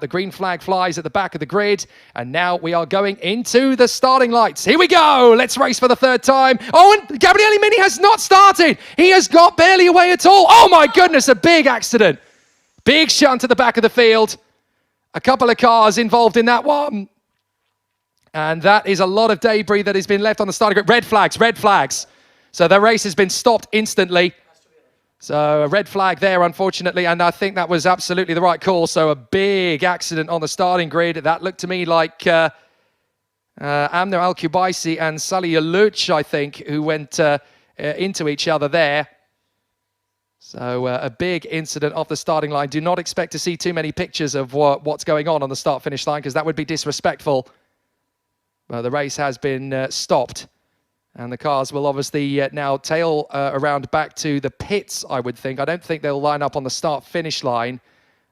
The green flag flies at the back of the grid, and now we are going into the starting lights. Here we go. Let's race for the third time. Oh, and Gabriele Mini has not started. He has got barely away at all. Oh, my goodness, a big accident. Big shunt at the back of the field. A couple of cars involved in that one. And that is a lot of debris that has been left on the starting grid. Red flags, red flags. So the race has been stopped instantly. So a red flag there, unfortunately, and I think that was absolutely the right call. So a big accident on the starting grid. That looked to me like Amner Al-Kubaisi and Salih Yaluch, I think, who went into each other there. So a big incident off the starting line. Do not expect to see too many pictures of what's going on the start-finish line, because that would be disrespectful. Well, the race has been stopped. And the cars will obviously now tail around back to the pits, I would think. I don't think they'll line up on the start-finish line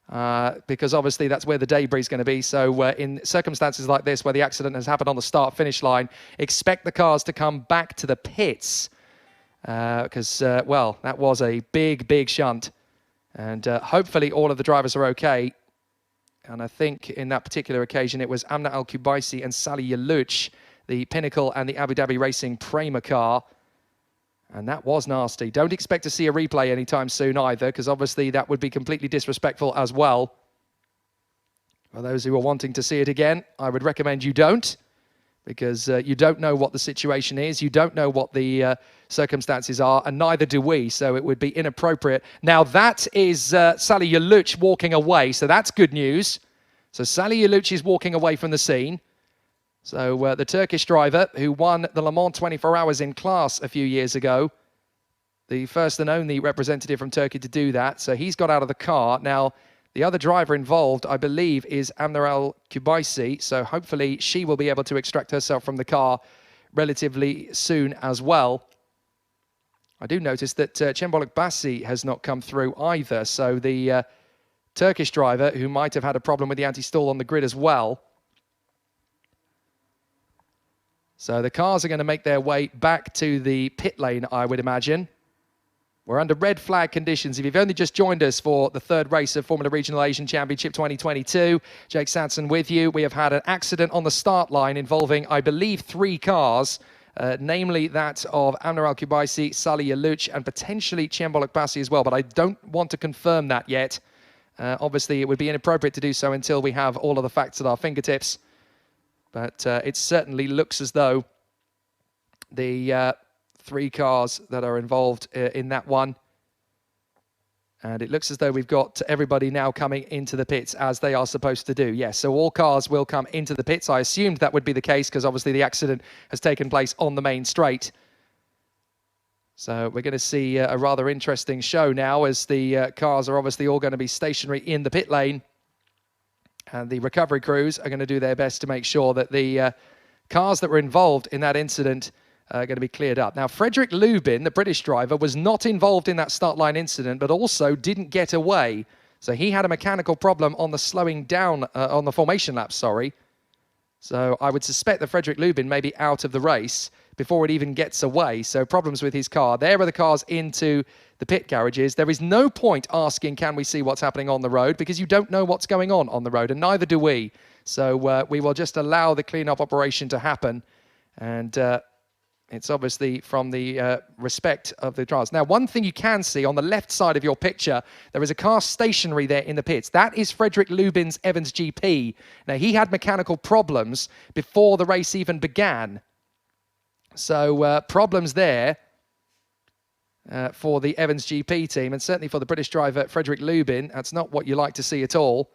because obviously that's where the debris is going to be. So in circumstances like this, where the accident has happened on the start-finish line, expect the cars to come back to the pits because, well, that was a big, big shunt. And hopefully all of the drivers are okay. And I think in that particular occasion, it was Amna Al-Kubaisi and Salih Yaluch, the Pinnacle and the Abu Dhabi Racing Prema car. And that was nasty. Don't expect to see a replay anytime soon either, because obviously that would be completely disrespectful as well. For those who are wanting to see it again, I would recommend you don't, because you don't know what the situation is. You don't know what the circumstances are, and neither do we, so it would be inappropriate. Now, that is Salih Yaluch walking away, so that's good news. So Salih Yaluch is walking away from the scene. So the Turkish driver who won the Le Mans 24 Hours in class a few years ago, the first and only representative from Turkey to do that. So he's got out of the car. Now, the other driver involved, I believe, is Amna Al-Kubaisi. So hopefully she will be able to extract herself from the car relatively soon as well. I do notice that Cemboluk Bassi has not come through either. So the Turkish driver, who might have had a problem with the anti-stall on the grid as well. So the cars are going to make their way back to the pit lane, I would imagine. We're under red flag conditions. If you've only just joined us for the third race of Formula Regional Asian Championship 2022, Jake Sanson with you. We have had an accident on the start line involving, I believe, 3 cars, namely that of Amna Al-Kubaisi, Salih Yaluch, and potentially Cemboluk Bassi as well. But I don't want to confirm that yet. Obviously, it would be inappropriate to do so until we have all of the facts at our fingertips. But it certainly looks as though the 3 cars that are involved in that one. And it looks as though we've got everybody now coming into the pits as they are supposed to do. Yes, so all cars will come into the pits. I assumed that would be the case because obviously the accident has taken place on the main straight. So we're going to see a rather interesting show now as the cars are obviously all going to be stationary in the pit lane. And the recovery crews are going to do their best to make sure that the cars that were involved in that incident are going to be cleared up. Now, Frederick Lubin, the British driver, was not involved in that start line incident, but also didn't get away. So he had a mechanical problem on the slowing down, on the formation lap, sorry. So I would suspect that Frederick Lubin may be out of the race before it even gets away. So problems with his car. There are the cars into the pit garages. There is no point asking, can we see what's happening on the road? Because you don't know what's going on the road, and neither do we. So we will just allow the cleanup operation to happen. And it's obviously from the respect of the drivers. Now, one thing you can see on the left side of your picture, there is a car stationary there in the pits. That is Frederick Lubin's Evans GP. Now, he had mechanical problems before the race even began. So problems there for the Evans GP team, and certainly for the British driver Frederick Lubin. That's not what you like to see at all.